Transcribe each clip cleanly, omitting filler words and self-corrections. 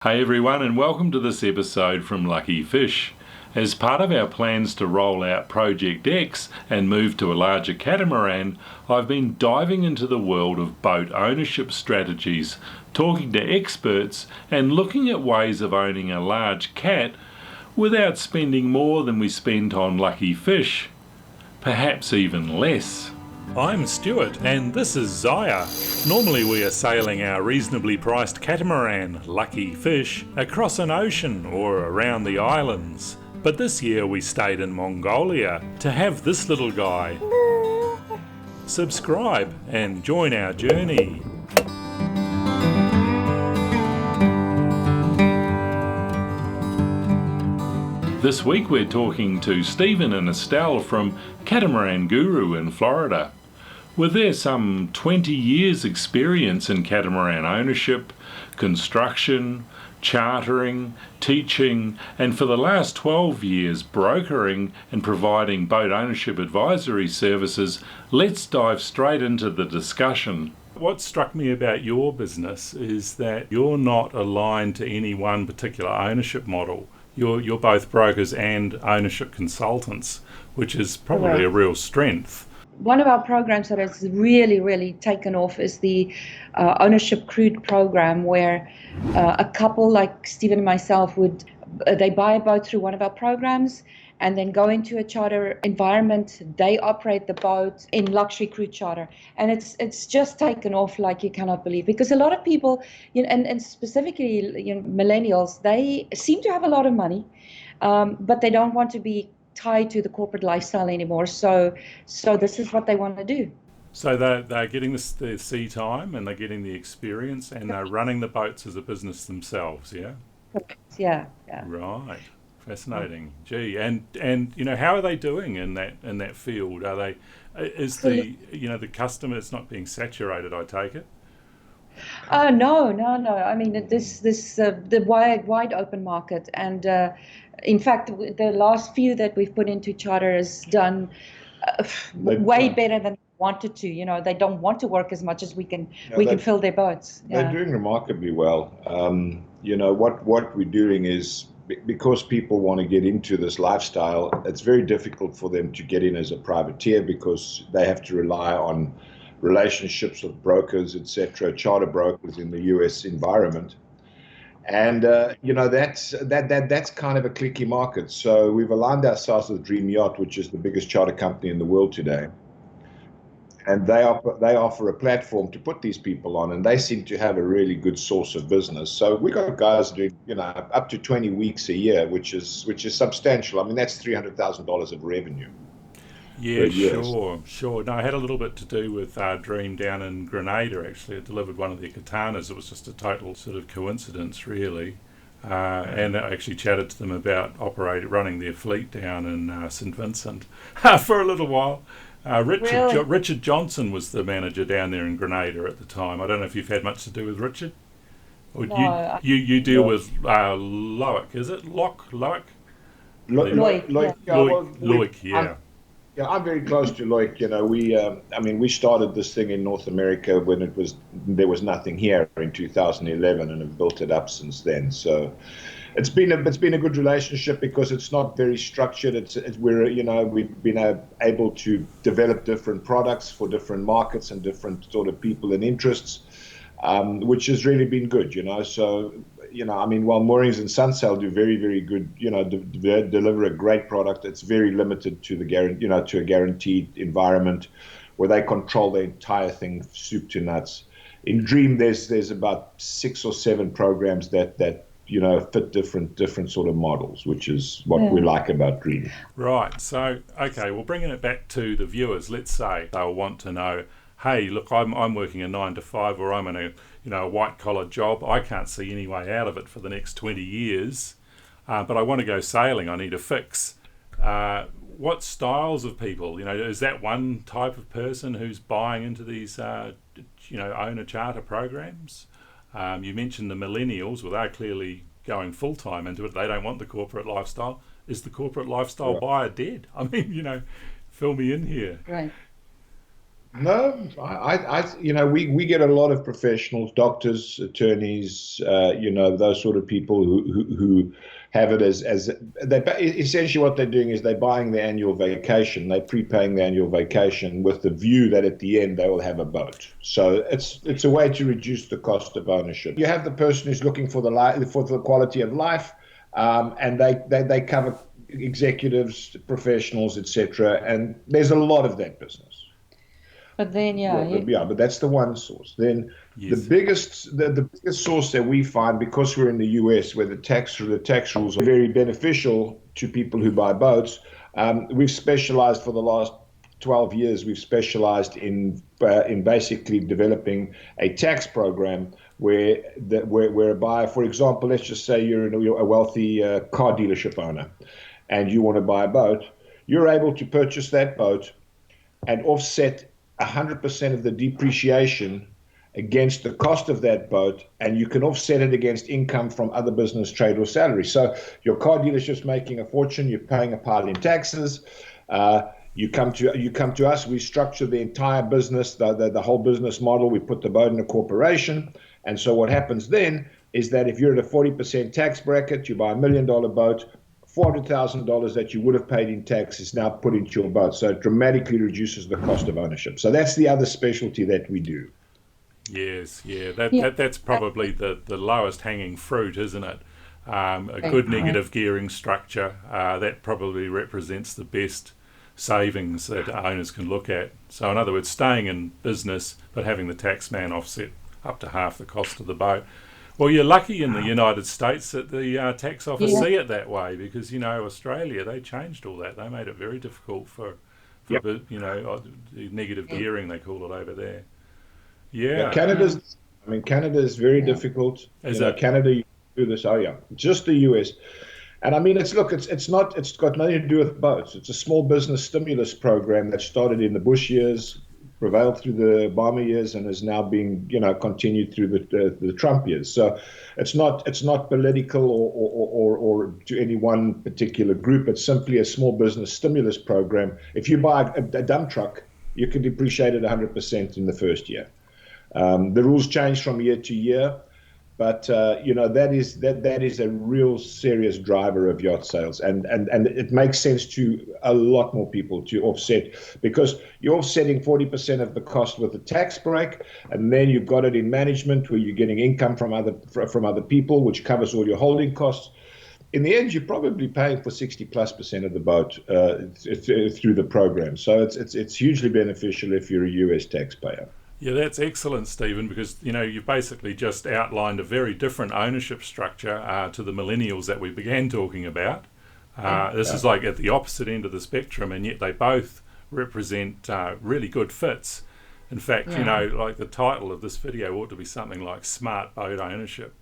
Hey everyone, and welcome to this episode from Lucky Fish. As part of our plans to roll out Project X and move to a larger catamaran, I've been diving into the world of boat ownership strategies, talking to experts and looking at ways of owning a large cat without spending more than we spent on Lucky Fish. Perhaps even less. I'm Stuart and this is Zaya. Normally we are sailing our reasonably priced catamaran, Lucky Fish, across an ocean or around the islands. But this year we stayed in Mongolia to have this little guy. Subscribe and join our journey. This week we're talking to Stephen and Estelle from Catamaran Guru in Florida. With their some 20 years experience in catamaran ownership, construction, chartering, teaching, and for the last 12 years brokering and providing boat ownership advisory services, let's dive straight into the discussion. What struck me about your business is that you're not aligned to any one particular ownership model. You're both brokers and ownership consultants, which is probably a real strength. One of our programs that has really taken off is the ownership crude program, where a couple like Stephen and myself they buy a boat through one of our programs and then go into a charter environment. They operate the boat in luxury crude charter, and it's just taken off like you cannot believe, because a lot of people, and specifically millennials, they seem to have a lot of money, but they don't want to be tied to the corporate lifestyle anymore. So this is what they want to do. So they're getting the sea time and they're getting the experience and they're running the boats as a business themselves, yeah? Yeah. Right. Fascinating. Gee, and how are they doing in that field? Are they the customer is not being saturated, I take it? No. I mean, the wide open market, and in fact, the last few that we've put into charter has done way better than we wanted to. They don't want to work as much as we can fill their boats. They're doing remarkably well. What we're doing is, because people want to get into this lifestyle, it's very difficult for them to get in as a privateer because they have to rely on relationships with brokers, etc., charter brokers in the US environment. And that's kind of a cliquey market. So we've aligned ourselves with Dream Yacht, which is the biggest charter company in the world today. And they offer a platform to put these people on, and they seem to have a really good source of business. So we got guys doing up to 20 weeks a year, which is substantial. I mean, that's $300,000 of revenue. Yeah, sure. No, I had a little bit to do with Dream down in Grenada, actually. I delivered one of their katanas. It was just a total sort of coincidence, really. And I actually chatted to them about running their fleet down in St. Vincent for a little while. Richard Johnson was the manager down there in Grenada at the time. I don't know if you've had much to do with Richard. Or no, you deal with Loic, is it? Loic? Loic, yeah. Yeah, I'm very close to Loic. We started this thing in North America when there was nothing here in 2011, and have built it up since then. So it's been a good relationship because it's not very structured. We've been able to develop different products for different markets and different sort of people and interests, which has really been good. So. While Moorings and Sunsail do very, very good, deliver a great product, it's very limited to to a guaranteed environment where they control the entire thing, soup to nuts. In Dream, there's about 6 or 7 programs that fit different sort of models, which is what we like about Dream. Right. So, okay, well, bringing it back to the viewers, let's say they'll want to know, hey, look, I'm working a 9 to 5, or I'm in a white-collar job. I can't see any way out of it for the next 20 years, but I want to go sailing. I need a fix. What styles of people? Is that one type of person who's buying into these, owner charter programs? You mentioned the millennials. Well, they're clearly going full-time into it. They don't want the corporate lifestyle. Is the corporate lifestyle buyer dead? I mean, fill me in here. Right. No, we get a lot of professionals, doctors, attorneys, those sort of people who have it as essentially what they're doing is they're buying the annual vacation, they're prepaying the annual vacation with the view that at the end they will have a boat. So it's a way to reduce the cost of ownership. You have the person who's looking for the quality of life, and they cover executives, professionals, etc. And there's a lot of that business. But then, yeah, But that's the one source. Then Yes. the biggest source that we find, because we're in the US, where the tax rules are very beneficial to people who buy boats, we've specialized for the last 12 years. We've specialized in basically developing a tax program where a buyer, for example, let's just say you're a wealthy car dealership owner, and you want to buy a boat, you're able to purchase that boat and offset 100% of the depreciation against the cost of that boat, and you can offset it against income from other business, trade, or salary. So your car dealership's making a fortune, you're paying a pile in taxes. You come to us, we structure the entire business, the whole business model. We put the boat in a corporation, and so what happens then is that if you're at a 40% tax bracket, you buy $1 million boat, $400,000 that you would have paid in tax is now put into your boat. So it dramatically reduces the cost of ownership. So that's the other specialty that we do. Yes, yeah. That's probably the lowest hanging fruit, isn't it? A good negative gearing structure, that probably represents the best savings that owners can look at. So in other words, staying in business but having the tax man offset up to half the cost of the boat. Well, you're lucky in the United States that the tax office see it that way, because, Australia, they changed all that. They made it very difficult for the negative gearing, they call it over there. Yeah. Canada is very difficult. Canada, you do this. Oh yeah, just the US. And I mean, it's got nothing to do with boats. It's a small business stimulus program that started in the Bush years, prevailed through the Obama years, and is now being continued through the Trump years. So it's not political or to any one particular group. It's simply a small business stimulus program. If you buy a dump truck, you can depreciate it 100% in the first year. The rules change from year to year, but that is a real serious driver of yacht sales, and it makes sense to a lot more people to offset, because you're offsetting 40% of the cost with a tax break, and then you've got it in management where you're getting income from other people, which covers all your holding costs. In the end, you're probably paying for 60+% of the boat through the program. So it's hugely beneficial if you're a US taxpayer. Yeah, that's excellent, Stephen, because you've basically just outlined a very different ownership structure to the millennials that we began talking about. This is like at the opposite end of the spectrum, and yet they both represent really good fits. In fact, like the title of this video ought to be something like "Smart Boat Ownership."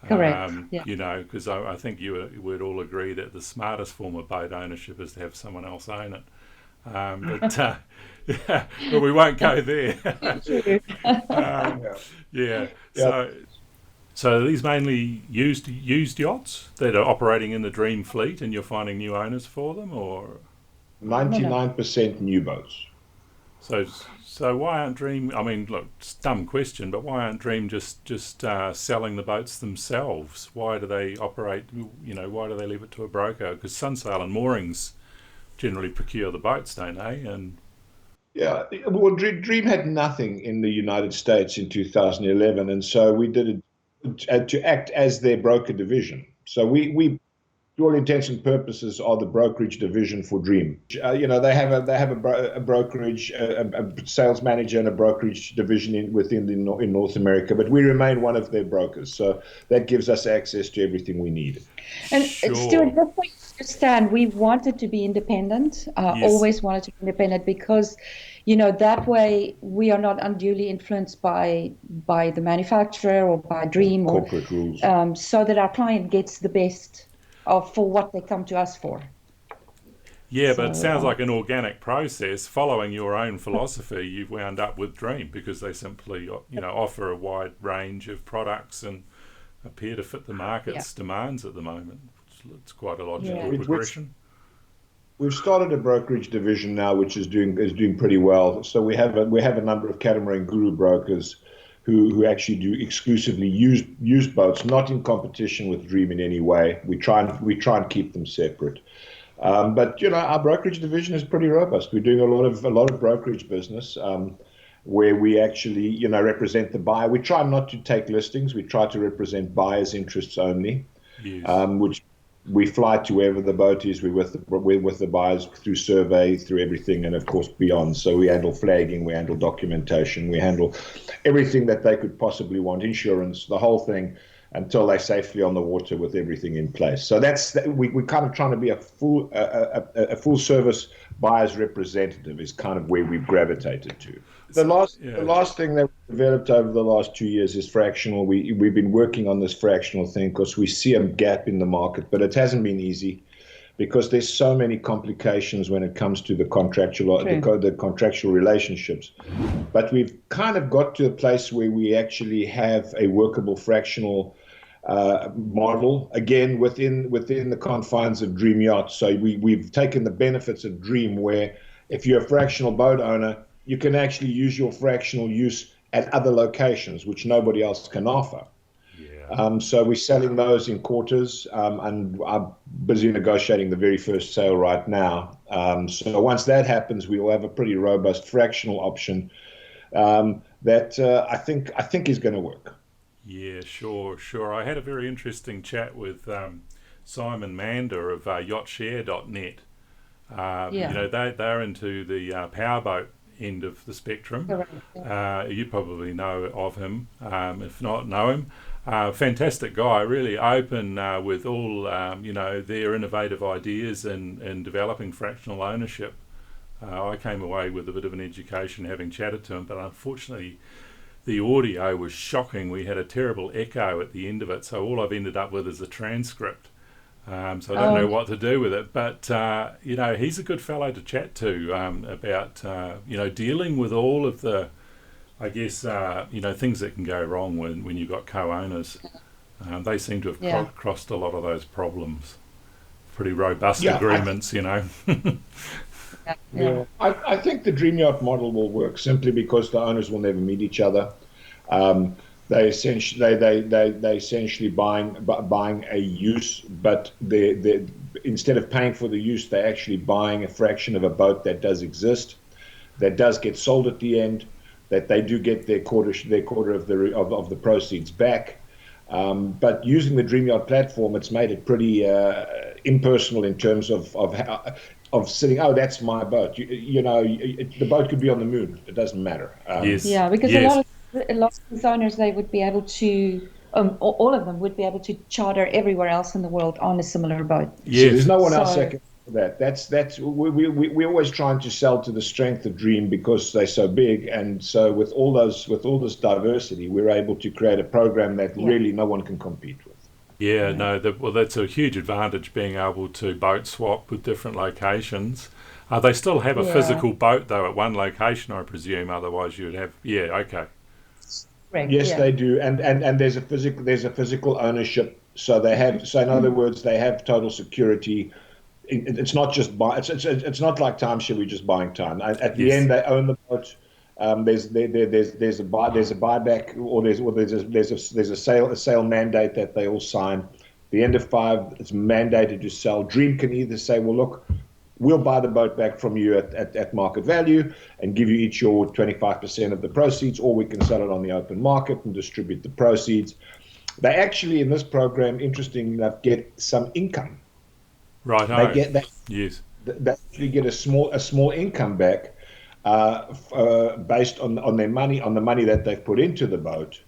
Correct. Because I think you would all agree that the smartest form of boat ownership is to have someone else own it. But we won't go there. So are these mainly used yachts that are operating in the Dream fleet, and you're finding new owners for them, or 99% new boats? So why aren't Dream? I mean, look, it's a dumb question, but why aren't Dream just selling the boats themselves? Why do they operate? Why do they leave it to a broker? Because Sunsail and Moorings generally procure the boats, don't they? And well, Dream had nothing in the United States in 2011, and so we did it to act as their broker division. So we to all intents and purposes, are the brokerage division for Dream. They have a brokerage, a sales manager, and a brokerage division in North America, but we remain one of their brokers. So that gives us access to everything we need. And Stuart, just so you understand, we wanted to be independent. Always wanted to be independent, because that way we are not unduly influenced by the manufacturer or by Dream or corporate rules, so that our client gets the best for what they come to us for. Yeah, but it sounds like an organic process. Following your own philosophy, you've wound up with Dream, because they simply offer a wide range of products and appear to fit the market's demands at the moment. It's quite a logical progression. we've started a brokerage division now, which is doing pretty well. So we have a number of catamaran guru brokers who actually do exclusively use boats, not in competition with Dream in any way. We try and keep them separate. But our brokerage division is pretty robust. We're doing a lot of brokerage business. Where we actually, represent the buyer. We try not to take listings. We try to represent buyers' interests only, Yes. which we fly to wherever the boat is. We're with the buyers through survey, through everything, and of course beyond. So we handle flagging, we handle documentation, we handle everything that they could possibly want, insurance, the whole thing, until they're safely on the water with everything in place. So we're kind of trying to be a full service buyer's representative is kind of where we've gravitated to. The last thing that we developed over the last 2 years is fractional. We've been working on this fractional thing because we see a gap in the market, but it hasn't been easy because there's so many complications when it comes to the contractual relationships. But we've kind of got to a place where we actually have a workable fractional model, again within the confines of Dream Yacht. So we've taken the benefits of Dream, where if you're a fractional boat owner, you can actually use your fractional use at other locations, which nobody else can offer. Yeah. So we're selling those in quarters, and I'm busy negotiating the very first sale right now. So once that happens, we will have a pretty robust fractional option that I think is going to work. Yeah, sure. I had a very interesting chat with Simon Mander of yachtshare.net. They're into the powerboat end of the spectrum. You probably know of him, if not know him. Fantastic guy, really open with all their innovative ideas in developing fractional ownership. I came away with a bit of an education having chatted to him, but unfortunately the audio was shocking. We had a terrible echo at the end of it, so all I've ended up with is a transcript. So I don't know what to do with it, but he's a good fellow to chat to about dealing with all of the, I guess, things that can go wrong when you've got co-owners. They seem to have crossed a lot of those problems. Pretty robust agreements, Yeah, I think the Dream Yacht model will work simply because the owners will never meet each other. They essentially buying a use, but they instead of paying for the use, they're actually buying a fraction of a boat that does exist, that does get sold at the end, that they do get their quarter of the proceeds back. But using the Dream Yacht platform, it's made it pretty impersonal in terms of sitting. Oh, that's my boat. The boat could be on the moon. It doesn't matter. Yes. Yeah, because a lot of these owners, they would be able to, all of them would be able to charter everywhere else in the world on a similar boat. Yes. So there's no one else that can do that. That's we're always trying to sell to the strength of Dream because they're so big, and so with all this diversity, we're able to create a program that really no one can compete with. Yeah, no, that's a huge advantage, being able to boat swap with different locations. They still have a physical boat though at one location, I presume. Otherwise, you'd have okay. Correct, Yes, they do, and there's a physical ownership. So they have. So in other words, they have total security. It's not just it's not like timeshare. We're just buying time. At the end, they own the boat. There's a buyback, or there's a sale mandate that they all sign. The end of 5, it's mandated to sell. Dream can either say, well, look, we'll buy the boat back from you at market value and give you each your 25% of the proceeds, or we can sell it on the open market and distribute the proceeds. They actually, in this program, interestingly enough, get some income. Right. They get that. Yes. They actually get a small income back based on their money, on the money that they've put into the boat.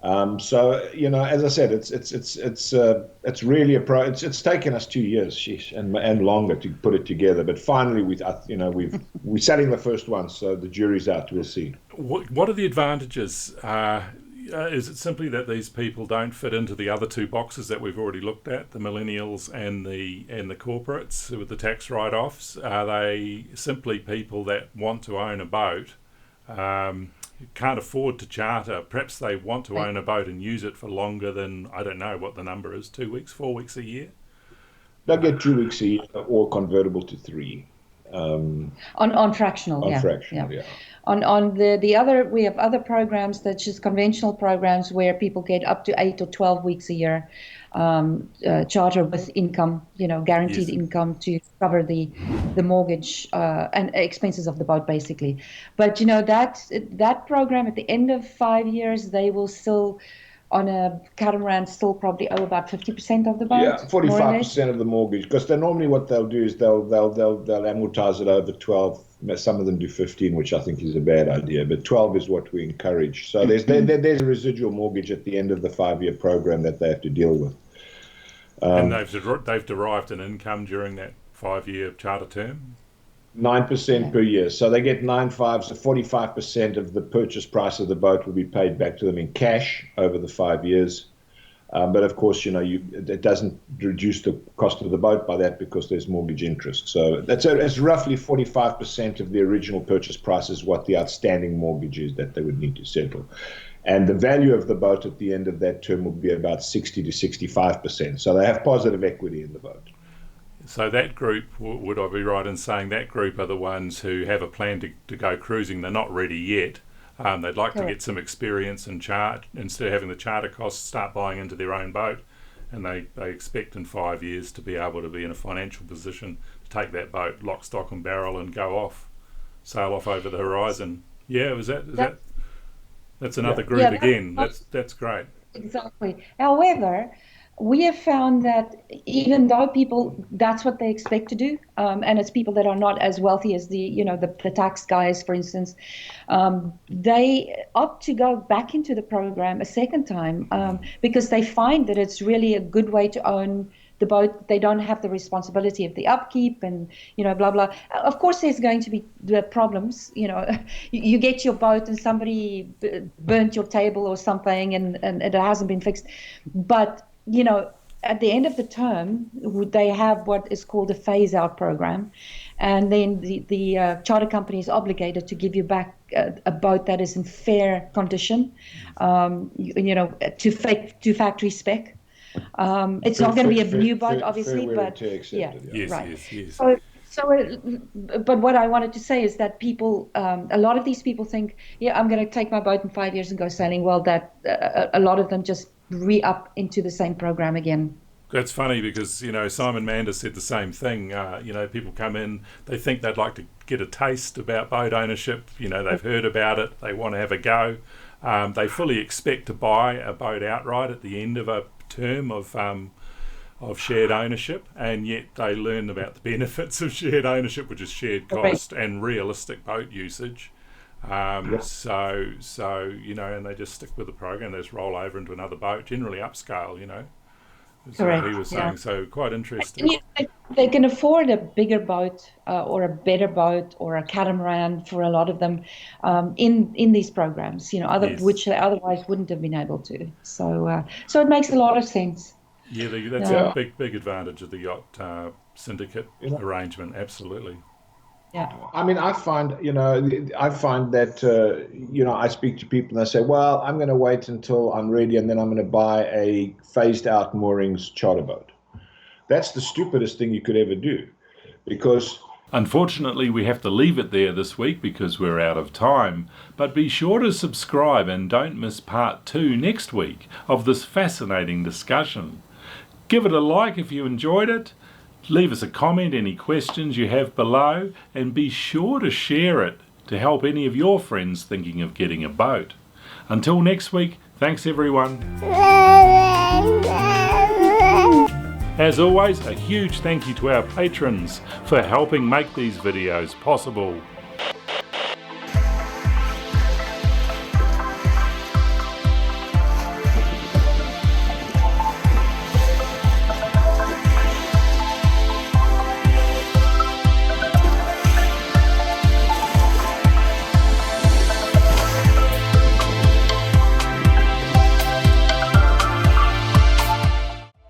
So as I said, it's really it's taken us 2 years, and longer to put it together. But finally, we're selling the first one, so the jury's out. We'll see. What are the advantages? Is it simply that these people don't fit into the other two boxes that we've already looked at, the millennials and the corporates with the tax write-offs? Are they simply people that want to own a boat? Can't afford to charter. Perhaps they want to own a boat and use it for longer than, I don't know what the number is, 2 weeks, 4 weeks a year? They'll get 2 weeks a year or convertible to 3. On fractional, On yeah. fractional, yeah. On the other, we have other programs that's just conventional programs where people get up to 8 or 12 weeks a year, charter with income, guaranteed income to cover the mortgage and expenses of the boat, basically. But that program at the end of 5 years, they will still, on a catamaran, still probably owe about 50% of the boat. Yeah, 45% of the mortgage, because normally what they'll do is they'll amortize it over 12. Some of them do 15, which I think is a bad idea, but 12 is what we encourage. So there's a residual mortgage at the end of the 5-year program that they have to deal with. And they've derived an income during that 5-year charter term? 9% per year. So they get 9/5, so 45% of the purchase price of the boat will be paid back to them in cash over the 5 years. But of course, it doesn't reduce the cost of the boat by that because there's mortgage interest. So it's roughly 45% of the original purchase price is what the outstanding mortgage is that they would need to settle. And the value of the boat at the end of that term will be about 60 to 65%. So they have positive equity in the boat. So that group, would I be right in saying that group are the ones who have a plan to go cruising? They're not ready yet. They'd like to get some experience and instead of having the charter costs, start buying into their own boat. And they expect in 5 years to be able to be in a financial position to take that boat, lock, stock and barrel, and sail off over the horizon. Yeah, that's another group again. That's great. Exactly. However, we have found that even though people, that's what they expect to do, and it's people that are not as wealthy as the tax guys, for instance, they opt to go back into the program a second time because they find that it's really a good way to own the boat. They don't have the responsibility of the upkeep and, blah, blah. Of course, there's going to be the problems. You get your boat and somebody burnt your table or something and it hasn't been fixed. But at the end of the term, they have what is called a phase-out program, and then the charter company is obligated to give you back a boat that is in fair condition, to factory spec. It's not going to be a new boat, obviously, but yes. But what I wanted to say is that people, a lot of these people think, I'm going to take my boat in 5 years and go sailing. Well, that a lot of them just re-up into the same program again. That's funny because, Simon Mander said the same thing. People come in, they think they'd like to get a taste about boat ownership. They've heard about it, they want to have a go. They fully expect to buy a boat outright at the end of a term of shared ownership, and yet they learn about the benefits of shared ownership, which is shared cost and realistic boat usage. So and they just stick with the program. They just roll over into another boat, generally upscale. Is what he was saying. So quite interesting. They can afford a bigger boat or a better boat or a catamaran for a lot of them in these programs. Which they otherwise wouldn't have been able to. So it makes a lot of sense. Yeah, that's a big advantage of the yacht syndicate arrangement. Absolutely. Yeah. I mean, I find that, I speak to people and they say, well, I'm going to wait until I'm ready and then I'm going to buy a phased out moorings charter boat. That's the stupidest thing you could ever do because... Unfortunately, we have to leave it there this week because we're out of time. But be sure to subscribe and don't miss part 2 next week of this fascinating discussion. Give it a like if you enjoyed it. Leave us a comment, any questions you have below, and be sure to share it to help any of your friends thinking of getting a boat. Until next week, thanks everyone. As always, a huge thank you to our patrons for helping make these videos possible.